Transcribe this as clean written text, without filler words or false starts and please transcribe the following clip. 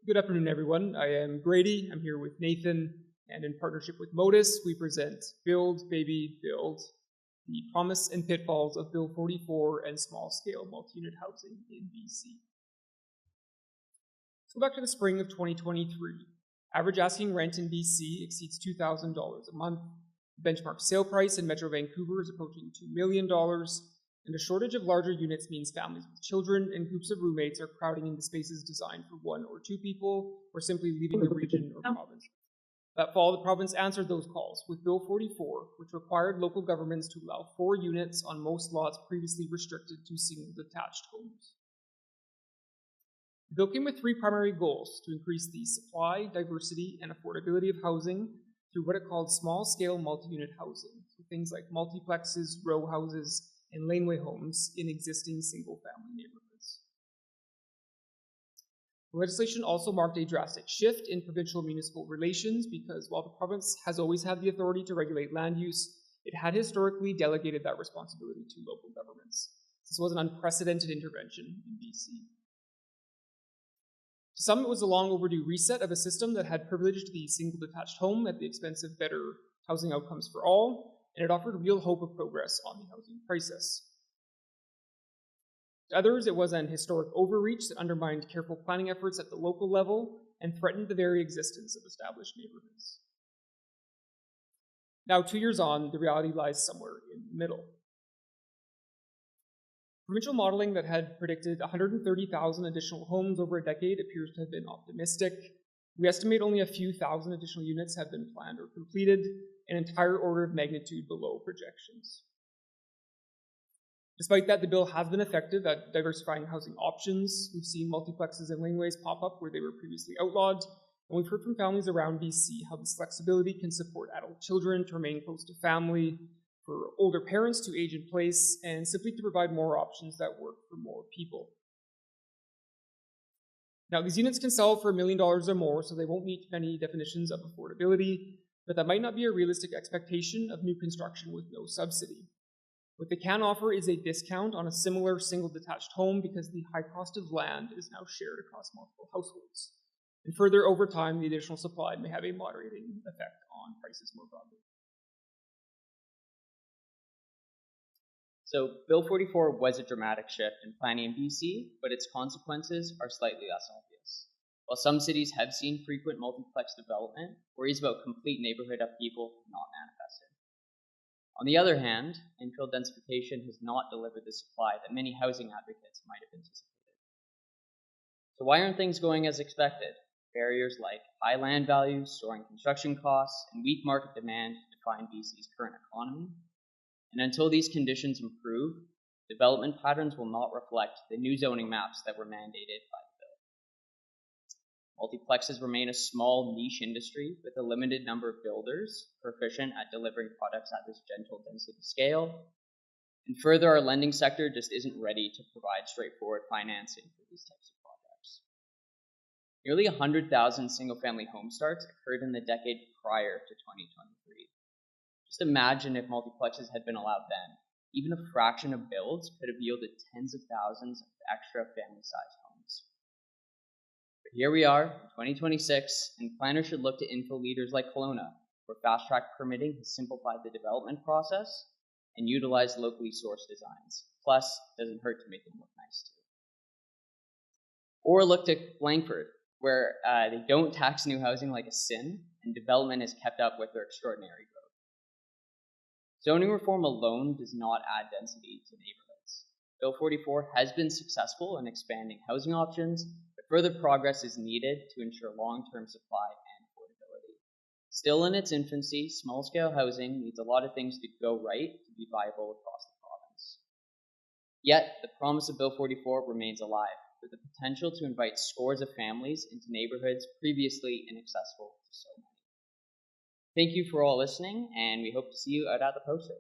Good afternoon, everyone. I am Grady. I'm here with Nathan, and in partnership with MODUS, we present Build, Baby, Build, the promise and pitfalls of Bill 44 and small-scale multi-unit housing in BC. Let's go back to the spring of 2023. Average asking rent in BC exceeds $2,000 a month. The benchmark sale price in Metro Vancouver is approaching $2 million, and a shortage of larger units means families with children and groups of roommates are crowding into spaces designed for one or two people, or simply leaving the region or province. That fall, the province answered those calls with Bill 44, which required local governments to allow 4 units on most lots previously restricted to single detached homes. The bill came with 3 primary goals: to increase the supply, diversity, and affordability of housing through what it called small-scale multi-unit housing, so things like multiplexes, row houses, and laneway homes in existing single-family neighborhoods. The legislation also marked a drastic shift in provincial municipal relations because while the province has always had the authority to regulate land use, it had historically delegated that responsibility to local governments. This was an unprecedented intervention in BC. To some, it was a long overdue reset of a system that had privileged the single detached home at the expense of better housing outcomes for all, and it offered real hope of progress on the housing crisis. To others, it was an historic overreach that undermined careful planning efforts at the local level and threatened the very existence of established neighborhoods. Now, 2 years on, the reality lies somewhere in the middle. Provincial modeling that had predicted 130,000 additional homes over a decade appears to have been optimistic. We estimate only a few thousand additional units have been planned or completed, an entire order of magnitude below projections. Despite that, the bill has been effective at diversifying housing options. We've seen multiplexes and laneways pop up where they were previously outlawed, and we've heard from families around BC how this flexibility can support adult children to remain close to family, for older parents to age in place, and simply to provide more options that work for more people. Now, these units can sell for $1 million or more, so they won't meet many definitions of affordability, but that might not be a realistic expectation of new construction with no subsidy. What they can offer is a discount on a similar single detached home because the high cost of land is now shared across multiple households. And further, over time, the additional supply may have a moderating effect on prices more broadly. So Bill 44 was a dramatic shift in planning in BC, but its consequences are slightly less obvious. While some cities have seen frequent multiplex development, worries about complete neighborhood upheaval have not manifested. On the other hand, infill densification has not delivered the supply that many housing advocates might have anticipated. So why aren't things going as expected? Barriers like high land values, soaring construction costs, and weak market demand define BC's current economy. And until these conditions improve, development patterns will not reflect the new zoning maps that were mandated by the bill. Multiplexes remain a small niche industry with a limited number of builders proficient at delivering products at this gentle density scale. And further, our lending sector just isn't ready to provide straightforward financing for these types of projects. Nearly 100,000 single-family home starts occurred in the decade prior to 2023. Just imagine if multiplexes had been allowed then. Even a fraction of builds could have yielded tens of thousands of extra family-sized homes. But here we are, in 2026, and planners should look to infill leaders like Kelowna, where fast-track permitting has simplified the development process and utilized locally sourced designs. Plus, it doesn't hurt to make them look nice too. Or look to Langford, where they don't tax new housing like a sin, and development is kept up with their extraordinary growth. Zoning reform alone does not add density to neighborhoods. Bill 44 has been successful in expanding housing options, but further progress is needed to ensure long-term supply and affordability. Still in its infancy, small-scale housing needs a lot of things to go right to be viable across the province. Yet, the promise of Bill 44 remains alive, with the potential to invite scores of families into neighborhoods previously inaccessible to so many. Thank you for all listening, and we hope to see you out at the poster.